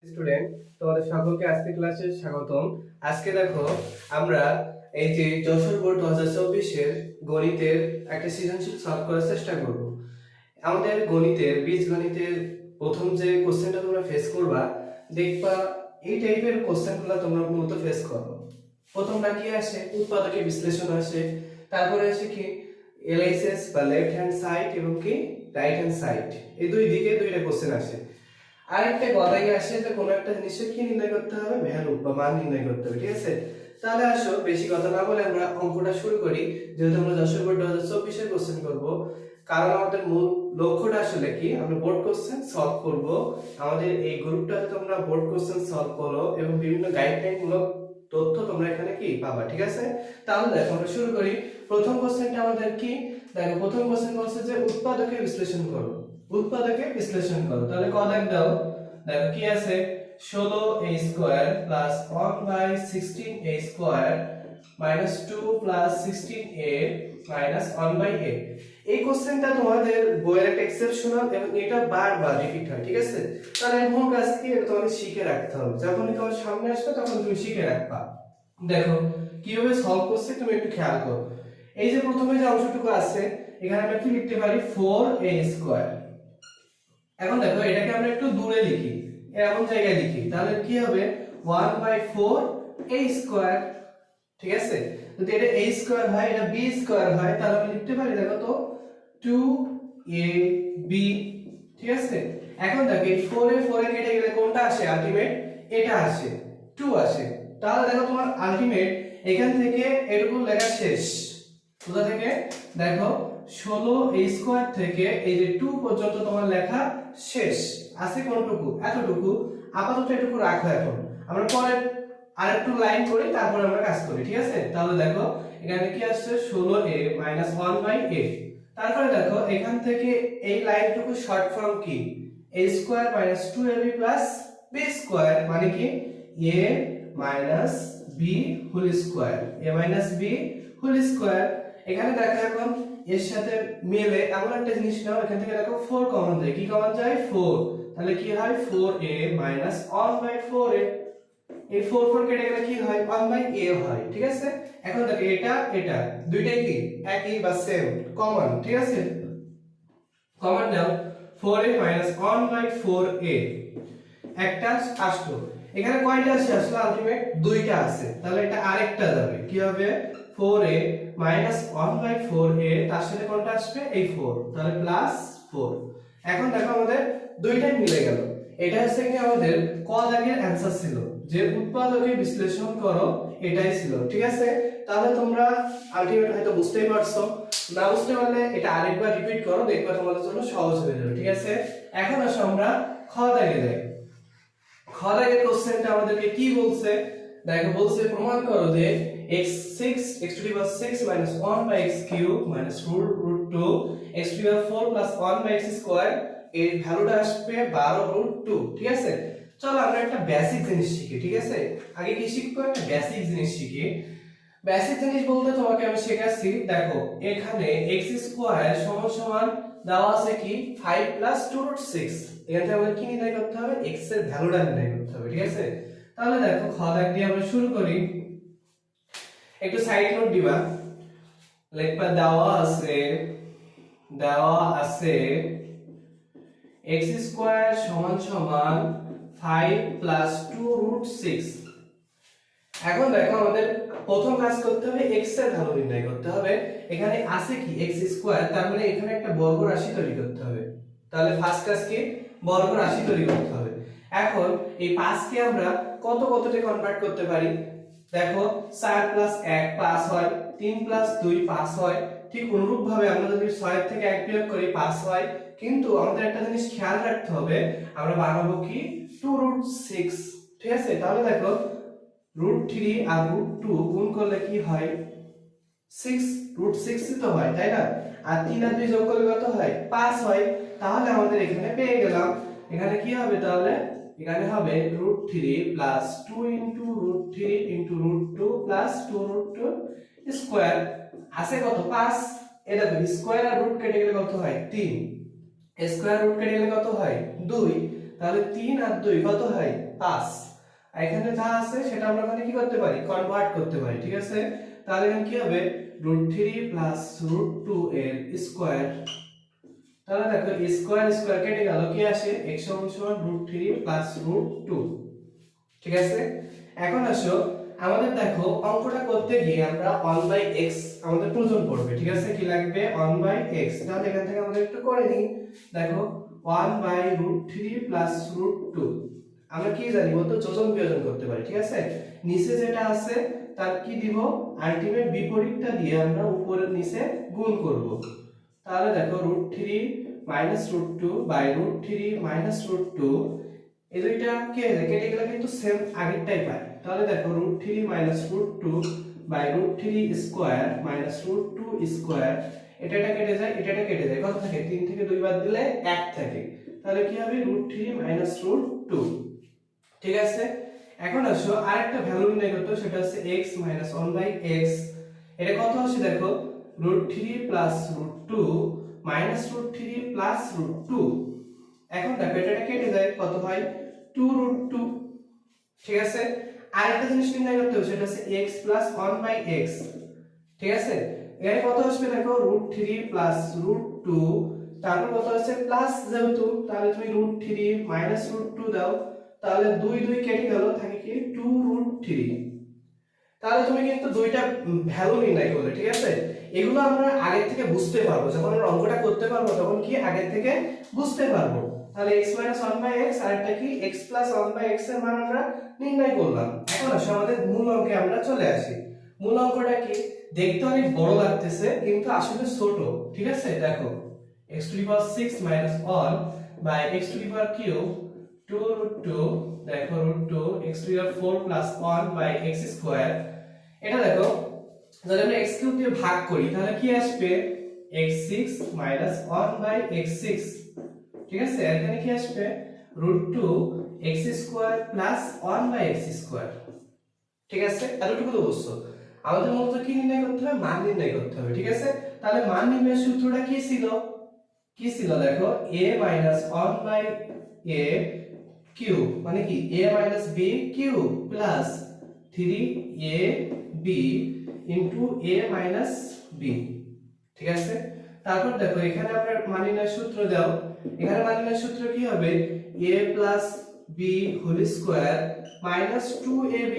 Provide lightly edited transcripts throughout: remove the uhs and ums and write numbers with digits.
Student, তোমাদের সকলকে আজকে ক্লাসে স্বাগতম। আজকে দেখো আমরা এই যে যশোর বোর্ড 2024 এর গণিতের একটা সৃজনশীল সলভ করার চেষ্টা করব। আমাদের গণিতের বীজগণিতের প্রথম যে কোশ্চেনটা তোমরা ফেস করবা, দেখবা এই টাইপের কোশ্চেনগুলো তোমরা মূলত ফেস করো। প্রথমটা কি আসে? উৎপাদকের বিশ্লেষণ আসে, তারপরে আসে কি এলআইসিএস বা লেফট হ্যান্ড সাইড এবং কি রাইট হ্যান্ড সাইড, এই দুই দিকে দুইটা কোশ্চেন আসে। আরেকটা গদাই আসে যে কোনো একটা জিনিসের কি নির্ণয় করতে হবে, ভ্যালু বা মান নির্ণয় করতে হবে, ঠিক আছে? তাহলে আসো বেশি কথা না বলে আমরা অঙ্কটা শুরু করি। যেহেতু আমরা যশোর বোর্ড 2024 এর কোশ্চেন করব, কারণ আমাদের মূল লক্ষ্যটা আসলে কি, আমরা বোর্ড কোশ্চেন সলভ করব। আমাদের এই গ্রুপটাতে তোমরা বোর্ড কোশ্চেন সলভ করো এবং বিভিন্ন গাইডলাইন মূলক তথ্য তোমরা এখানে কি পাবা, ঠিক আছে? তাহলে দেখো আমরা শুরু করি। প্রথম কোশ্চেনটা আমাদের কি, দেখো প্রথম কোশ্চেন বলছে যে উৎপাদকে বিশ্লেষণ করো। উৎপাদকে বিশ্লেষণ করো, তাহলে ক দাগ দাও। দেখো কি আছে, 16a square plus 1/16a square minus 2 plus 16a minus 1/a। এই কোশ্চেনটা তোমাদের বইয়ের একটা এক্সেপশনাল এবং এটা বারবার রিপিট হয়, ঠিক আছে? তাহলে মূল কাজ কি, এটা তোমাকে শিখে রাখতে হবে। যখনই তোমার সামনে আসবে তখন তুমি শিখে রাখবা। দেখো কিভাবে সলভ করছে তুমি একটু খেয়াল করো। এই যে প্রথমে যে অংশটুকু আছে, এখানে আমরা কি লিখতে পারি, 4a স্কয়ার। এখন দেখো এটাকে আমরা একটু দূরে লিখি, এমন জায়গায় লিখি, তাহলে কি হবে 1/4a স্কয়ার, ঠিক আছে? যদি এটা a স্কয়ার হয়, এটা b স্কয়ার হয়, তাহলে আমরা লিখতে পারি, দেখো তো 2ab, ঠিক আছে? এখন দেখো এই 4 এ 4 এ কেটে গেলে কোনটা আসে আলটিমেট, এটা আসে, 2 আসে। তাহলে দেখো তোমার আলটিমেট এখান থেকে এটুকু লেখা শেষ। কোথা থেকে? দেখো 16a স্কয়ার থেকে এই যে 2 পর্যন্ত তোমার লেখা শেষ। আছে কোনটুকু? এতটুকু। আপাতত এটুকু রাখো। এখন আমরা পরে আরেকটু লাইন করি, তারপর আমরা কাজ করি, ঠিক আছে? তাহলে দেখো এখানে কি আসছে, 16a 1/a। তারপরে দেখো এখান থেকে এই লাইনটুকু শর্ট ফর্ম কি, a square 2ab b square, মানে কি a b whole square, a b whole square. এখানে দেখো এখন এর সাথে মিলে এমন একটা জিনিস নাও, এখান থেকে দেখো 4 কমন যায়। কি কমন যায়? 4। তাহলে কি হয়, 4a 1/4a। এই 4 4 কেটে গেলে কি হয়, 1/a হয়, ঠিক আছে? এখন দেখো এটা এটা দুইটাই কি একই বা সেম, কমন, ঠিক আছে? কমন নাও, 4a 1/4a একটা আসলো। এখানে কয়টা আছে আসলে, আলটিমেট দুইটা আছে, তাহলে এটা আরেকটা যাবে, কি হবে 4a 1/4a, তার সাথে কোনটা আসবে, এই 4, তাহলে প্লাস 4। এখন দেখো আমাদের দুইটাই মিলে গেল। এটা হচ্ছে কি আমাদের ক দাগের অ্যানসার ছিল, যে উৎপাদকে বিশ্লেষণ করো, এটাই ছিল, ঠিক আছে? তাহলে তোমরা আলটিমেট হয়তো বুঝতেই পারছো। না বুঝতে পারলে এটা আরেকবার রিপিট করো, দেখবা তোমাদের জন্য সহজ হয়ে যাবে, ঠিক আছে? এখন আসো আমরা খ দাগে যাই। খ দাগের কোশ্চেনটা আমাদেরকে কি বলছে, দেখো বলছে প্রমাণ করো যে x6 x to the power 6 minus 1 by x cube minus root 2 x to the power 4 plus 1 by x square এর ভ্যালুটা আসবে 12√2, ঠিক আছে? চলো আমরা একটা বেসিক জিনিস শিখি, ঠিক আছে? আগে কি শিখবো, একটা বেসিক জিনিস শিখি। বেসিক জিনিস বলতে তোমাকে আমি শেখাচ্ছি, দেখো এখানে x স্কয়ার সমান সমান দেওয়া আছে কি 5 2√6। এখান থেকে আমাদের কি নির্ণয় করতে হবে, x এর ভ্যালুটা নির্ণয় করতে হবে, ঠিক আছে? তাহলে দেখো খ দাগ দিয়ে আমরা শুরু করি। একটু সাইড নোট দিবা, লেখবা দেওয়া আছে x স্কয়ার সমান সমান 5 2√6। এখন দেখো আমাদের প্রথম কাজ করতে হবে, x এর ভ্যালু নির্ণয় করতে হবে। এখানে আছে কি x স্কয়ার, তার মানে এখানে একটা বর্গ রাশি তৈরি করতে হবে। তাহলে ফার্স্ট কাজ কি, বর্গ রাশি তৈরি করতে হবে। এখন এই 5 কে আমরা কততে কনভার্ট করতে পারি, দেখো 4 1 5 হয়, 3 2 5 হয়। ঠিক অনুরূপ ভাবে আমরা যদি 6 থেকে 1 বিয়োগ করি 5 হয়। কিন্তু আমাদের একটা জিনিস খেয়াল রাখতে হবে, আমরা বানাবো কি 2√6, ঠিক আছে? তাহলে দেখো √3 আর √2 গুণ করলে কি হয়, 6, √6 তো হয়, তাই না? আর 3 আর 2 যোগ করলে কত হয়, 5 হয়। তাহলে আমাদের এখানে পেয়ে গেলাম, এখানে কি হবে, তাহলে এখানে হবে √3 plus 2 into √3 into √2 plus 2√2 square. আছে কত, 5। এটা দেখো স্কয়ার আর রুট কেটে গেলে কত হয়, 3। স্কয়ার রুট কেটে গেলে কত হয়, 2। তাহলে 3 আর 2 কত হয় 5। এখানে যা আছে সেটা আমরা মানে কি করতে পারি কনভার্ট করতে পারি, ঠিক আছে। তাহলে এখানে কি হবে √3 + √2 এর স্কয়ার। তাহলে দেখো স্কয়ার স্কয়ার কেটে গেল, কি আসে x = √3 + √2, ঠিক আছে। এখন আসো আমাদের দেখো অঙ্কটা করতে গিয়ে আমরা 1/x আমাদের প্রয়োজন পড়বে, ঠিক আছে। কি লাগবে 1/x। তাহলে এখান থেকে আমরা একটু করে নিই। দেখো 1/√3 + √2 আমরা কি জানি বলতো যোজন বিয়োজন করতে পারি, ঠিক আছে। নিচে যেটা আছে তার কি দিব আলটিমেট বিপরীতটা দিয়ে আমরা উপরে নিচে গুণ করব। তাহলে দেখো √3 - √2/√3 - √2 এই দুইটা কে কেটে গেলে কিন্তু সেম আগেরটাই পাই। তাহলে দেখো √3 - √2/√3 স্কয়ার -√2 স্কয়ার, এটা কেটে যায়, এটা কেটে যায়, কত থাকে 3 থেকে 2 বাদ দিলে 1 থাকে। তাহলে কি হবে √3 - √2, ঠিক আছে। এখন আসো আরেকটা ভ্যালু নির্ণয় করতে, সেটা হচ্ছে x - 1/x। এটা কত আসে দেখো √3 + √2 - √3 + √2। এখন দেখো এটা কেটে যায়, কত হয় 2√2, ঠিক আছে। আরেকটা জিনিস নির্ণয় করতে হবে, সেটা হচ্ছে x + 1/x, ঠিক আছে। এখানে কত আসবে দেখো √3 + √2, তারপর কত আছে প্লাস, যেহেতু তাহলে তুমি √3 - √2 দাও, তাহলে 2 2 কেটে গেল, থাকে কি 2√3। তাহলে তুমি কিন্তু দুইটা ভ্যালু নির্ণয় করলে, ঠিক আছে। এগুলো আমরা আগে থেকে বুঝতে পারবো, যখন আমরা অঙ্কটা করতে পারবো তখন কি আগে থেকে বুঝতে পারবো। তাহলে x - 1/x আর একটা কি x + 1/x এর মান আমরা নির্ণয় করলাম। এখন আসো আমাদের মূল অঙ্কে আমরা চলে আসি। মূল অঙ্কটা কি দেখতে অনেক বড় লাগতেছে কিন্তু আসলে ছোট, ঠিক আছে। দেখো x⁶ - 1/x⁴ 2√2, দেখো √2 x⁴ + 1/x²। এটা দেখো যদি আমরা x³ দিয়ে ভাগ করি তাহলে কি আসবে x6 - 1/x6, ঠিক আছে। এখানে কি আসবে √2 x² + 1/x², ঠিক আছে। এতটুকু তো বুঝছো। আমাদের মূলত কি নির্ণয় করতে হবে মান নির্ণয় করতে হবে, ঠিক আছে। তাহলে মান নির্ণয়ের সূত্রটা কি ছিল দেখো a - 1/a³ মানে কি a - b³ + 3ab * a - b, ঠিক আছে। তারপর দেখো এখানে আমরা মান নির্ণয়ের সূত্র দাও, এখানে মান নির্ণয়ের সূত্র কি হবে a + b² - 2ab,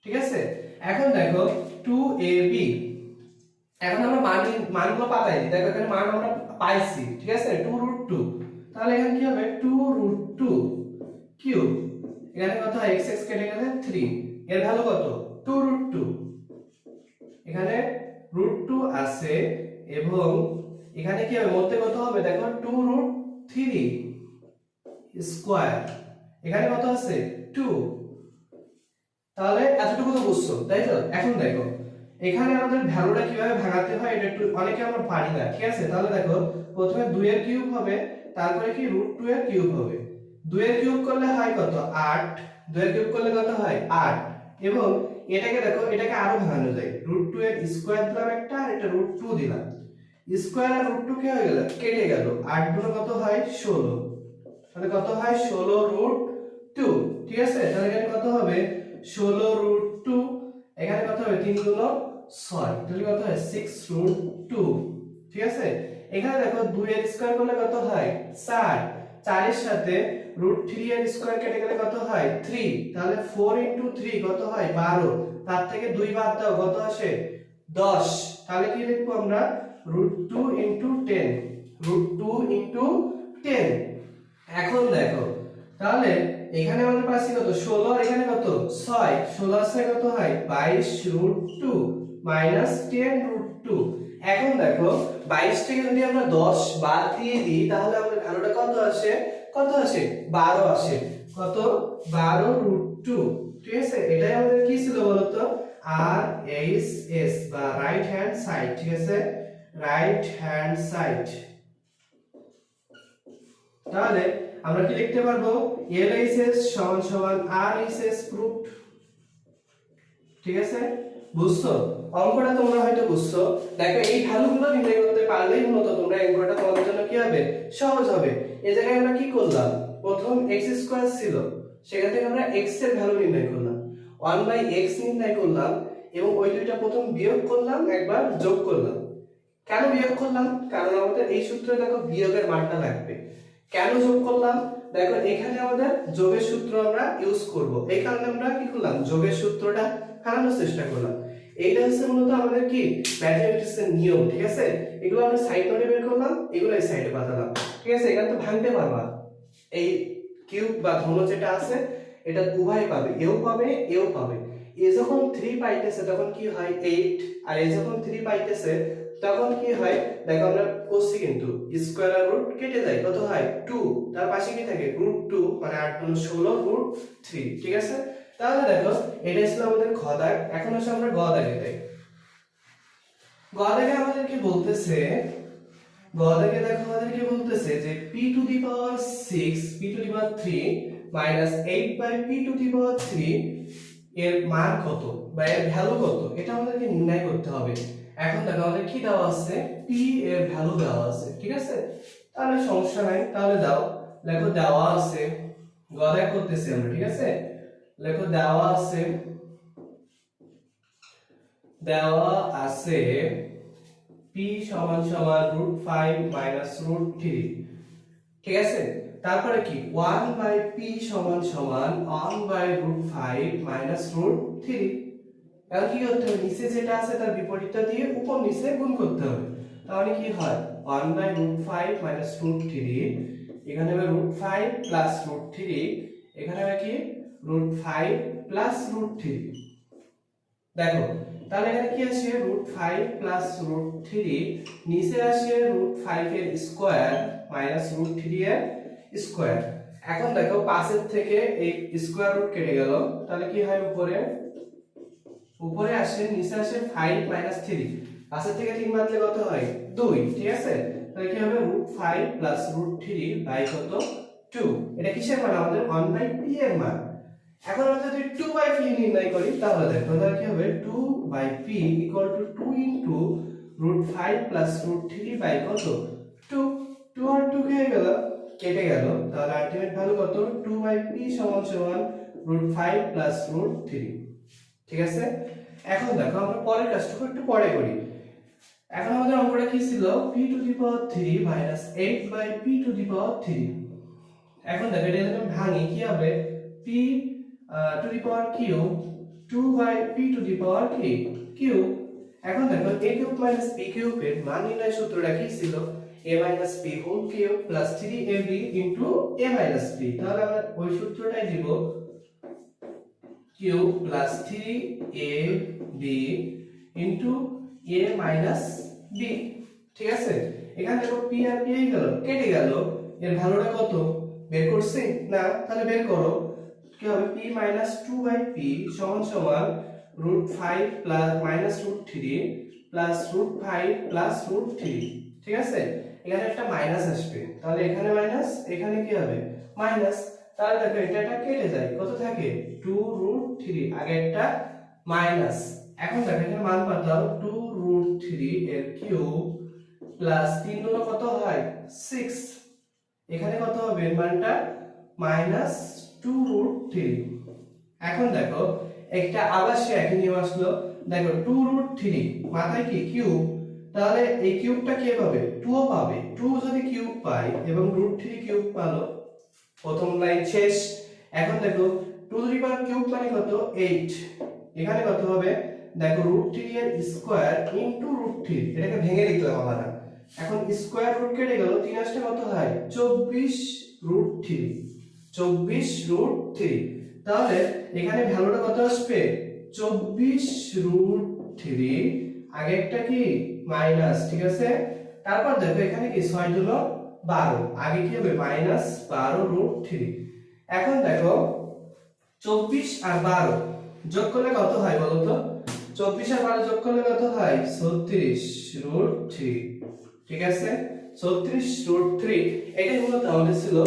ঠিক আছে। এখন দেখো 2ab, এখন আমরা মানগুলো পাতাই দিই। দেখো এখানে মান আমরা পাইছি, ঠিক আছে 2√2। তাহলে এখানে কি হবে 2√2³ এখানে কত হয় x কেটে গেলে 3, এর ভ্যালু কত 2√2। এখানে √2 আছে এবং এখানে কি হবে মধ্যে কত হবে দেখো 2√3 স্কয়ার, এখানে কত আছে 2। তাহলে এতটুকু তো বুঝছো, তাই তো। এখন দেখো এখানে আমাদের ভ্যালুটা কিভাবে ভাঙাতে হয় এটা একটু অনেকে আমরা পারি না, ঠিক আছে। তাহলে দেখো প্রথমে 2 এর কিউব হবে, তারপরে কি √2 এর কিউব হবে। 2 এর কিউব করলে হয় কত 8, 2 এর কিউব করলে কত হয় 8, এবং এটাকে দেখো এটাকে আরো ভাঙানো যায়, √2 এর স্কয়ার দিলাম একটা, আর এটা √2 দিলাম, স্কয়ার আর √2 কি হয়ে গেল কেটে গেল, 8 গুণ কত হয় 16, তাহলে কত হয় 16√2, ঠিক আছে। তাহলে এখানে কত হবে 16√2, এখানে কত হবে 3 গুণ 6, তাহলে কত হয় 6√2, ঠিক আছে। এখানে দেখো 2 এর স্কয়ার করলে কত হয় 4, 4 এর সাথে √3 এর স্কয়ার কেটে গেলে কত হয় 3, তাহলে 4 * 3 কত হয় 12, তার থেকে 2 বাদ দাও কত আসে 10। তাহলে কি লিখবো আমরা √2 * 10, √2 * 10। এখন দেখো তাহলে এখানে আমাদের পাচ্ছি কত 16, আর এখানে কত 6, 16 আর 6 কত হয় 22√2 - 10√2। এখন দেখো 22 থেকে যদি আমরা 10 বাদ দিয়ে দিই তাহলে আমাদের ভ্যালুটা কত আসে 12 আসে, কত 12√2, ঠিক আছে। এটাই আমাদের কি ছিল বলতো RHS বা রাইট হ্যান্ড সাইড, ঠিক আছে, রাইট হ্যান্ড সাইড। তাহলে আমরা কি লিখতে পারবো LHS = RHS প্রুফড, ঠিক আছে। বুঝছো? অঙ্কটা তোমরা হয়তো বুঝছো। দেখো এই ভ্যালুগুলো নির্ণয় করতে পারলেই মূলত তোমরা এই অঙ্কটা তোমাদের জন্য কি হবে, সহজ হবে। এই জায়গায় আমরা কি করলাম, প্রথম x স্কয়ার ছিল, সেখান থেকে আমরা x এর ভ্যালু নির্ণয় করলাম, 1/x নির্ণয় করলাম, এবং ওই দুইটা প্রথম বিয়োগ করলাম, একবার যোগ করলাম। কেন বিয়োগ করলাম? কারণ আমাদের এই সূত্রে দেখো বিয়োগের মানটা লাগবে। কেন যোগ করলাম? দেখো এখানে আমাদের যোগের সূত্র আমরা ইউজ করব, এই কারণে আমরা কি করলাম, যোগের সূত্রটা ফেলানোর চেষ্টা করলাম। এইটা হচ্ছে মূলত আমাদের কি ম্যাথমেটিক্স এর নিয়ম, ঠিক আছে? এগুলো আমরা সাইড নোটে বের করলাম, এগুলো এই সাইডে পাঠালাম, ঠিক আছে? এখানে তো ভাঙতে পারবা, এই কিউব বা ঘন যেটা আছে এটা উভয় পাবে, এও পাবে এও পাবে। এ যখন 3 পাইতেছে তখন কি হয় 8, আর এ যখন 3 পাইতেছে তখন কি হয়, দেখো আমরা করছি কিন্তু স্কয়ার আর রুট কেটে যায়, কত হয় 2, তার পাশে কি থাকে √2, মানে 8 × 16 √3, ঠিক আছে? তাহলে দেখো এটা ছিল আমাদের খ দাগ। এখন আসলে আমরা গ দাগে যাই। গ দাগে আমাদেরকে বলতেছে, গ দাগে দেখো আমাদেরকে বলতেছে যে p⁶ p⁵ -8/p⁵ এর মান কত বা এর ভ্যালু কত, এটা আমাদেরকে নির্ণয় করতে হবে। এখন দেখো আমাদের কি দেওয়া আছে, p এর ভ্যালু দেওয়া আছে, ঠিক আছে? তাহলে সমস্যা নাই, তাহলে দাও, লেখো দেওয়া আছে, গ দাগ করতেছি আমরা, ঠিক আছে? লেখো দেওয়া আছে, দেওয়া আছে p √5 - √3, ঠিক আছে? তারপরে কি 1/p = 1/√5 - √3। এখন কি করতে হবে, নিচে যেটা আছে তার বিপরীতটা দিয়ে উপর নিচে গুণ করতে হবে। তাহলে কি হয় 1/√5 - √3, এখানে হবে √5 + √3, এখানে হবে কি √5 + √3। দেখো তাহলে এখানে কি আসে √5 + √3, নিচে আসে √5 এর স্কয়ার -√3 এর স্কয়ার। এখন দেখো পাশের থেকে এই স্কয়ার রুট কেটে গেল, তাহলে কি হয় উপরে, উপরে আসে নিচে আসে 5 - 3, পাশের থেকে 3 বাদলে কত হয় 2, ঠিক আছে? তাহলে কি হবে √5 + √3 বাই কত 2। এটা কিসের মান, আমাদের 1/p এর মান। এখন আমরা যদি 2/p নির্ণয় করি তাহলে দেখো তাহলে কি হবে 2/p = 2 * √5 + √3 বাই কত 2। 2 আর 2 কেটে গেল, তাহলে আলটিমেট ভ্যালু কত 2/p = √5 + √3, ঠিক আছে? এখন দেখো আমরা পরের কাজটুকু একটু পরে করি। এখন আমাদের অঙ্কটা কি ছিল, p⁵ - 8/p⁵। এখন দেখো এটা যদি আমি ভাঙি কি হবে, p⁵ 2/p⁵। এখন দেখো a³ - b³ এর মান নির্ণয় সূত্রটা কি ছিল, a - p³ + 3ab * a - p। তাহলে আমরা ওই সূত্রটাই দিব, cube plus 3ab a b, ঠিক আছে? এখানে দেখো p আর p গেল কেটে গেল, এর ভ্যালুটা কত বের করছি না, তাহলে বের করো। কি হবে p - 2/p = √5 √3 +√5 +√3, ঠিক আছে? এখানে একটা মাইনাস আসবে, তাহলে এখানে মাইনাস, এখানে কি হবে মাইনাস। তাহলে দেখো এটা কেটে যায়, কত থাকে 2√3, আগে একটা মাইনাস। এখন দেখো এখানে মান পাতাও 2√3 এর কিউব প্লাস 3 গুণ কত হয় 6, এখানে কত হবে মানটা -2√3। এখন দেখো একটা আবার সে একই নিয়ম আসলো, দেখো 2√3 মাথায় কি কিউব, তাহলে এই কিউবটা কে পাবে 2 ও পাবে, 2 যদি কিউব পাই এবং √3 কিউব পালো, প্রথম লাইন শেষ। এখন দেখো 2³ মানে কত 8, এখানে কত হবে দেখো √3 এর স্কয়ার ইনটু √3, এটাকে ভেঙে লিখলাম আমরা। এখন স্কয়ার রুট কেটে গেল, 3 আসলে কত হয় 24√3, 24√3। তাহলে এখানে ভ্যালুটা কত আসবে 24√3, আগে একটা কি মাইনাস, ঠিক আছে? তারপর দেখো এখানে কি 6 × 12, আগে কি হবে -12√3। এখন দেখো 24 আর 12 যোগ করলে কত হয় বলো তো, 24 আর 12 যোগ করলে কত হয় 36√3, ঠিক আছে? 36√3, এটাই মূলত আমাদের ছিল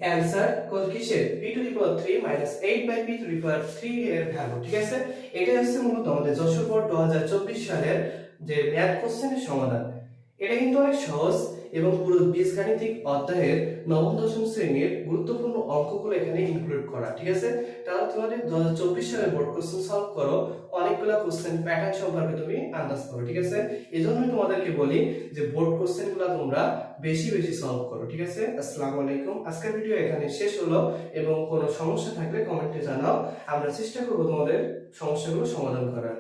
অ্যানসার কোন কিসের p to the power 3 8 by p to the power 3 এর ভ্যালু। ঠিক আছে, এটা হচ্ছে মূলত আমাদের যশোর বোর্ড 2024 সালের যে ম্যাথ কোশ্চেনের সমাধান। এটা কিন্তু অনেক সহজ এবং পুরো বীজগাণিতিক অধ্যায়ের নবম দশম শ্রেণীর গুরুত্বপূর্ণ অঙ্কগুলো এখানে ইনক্লুড করা। ঠিক আছে, তাহলে তোমাদের 2024 সালের বোর্ড কোশ্চেন সলভ করো, অনেকগুলো কোশ্চেন প্যাটার্ন সম্পর্কে তুমি আন্দাজ করো। ঠিক আছে, এজন্যই তোমাদেরকে বলি যে বোর্ড কোশ্চেনগুলো তোমরা বেশি বেশি সলভ করো। ঠিক আছে, আসসালামু আলাইকুম। আজকের ভিডিও এখানে শেষ হলো এবং কোনো সমস্যা থাকলে কমেন্টে জানাও, আমরা চেষ্টা করব তোমাদের সমস্যাগুলো সমাধান করার।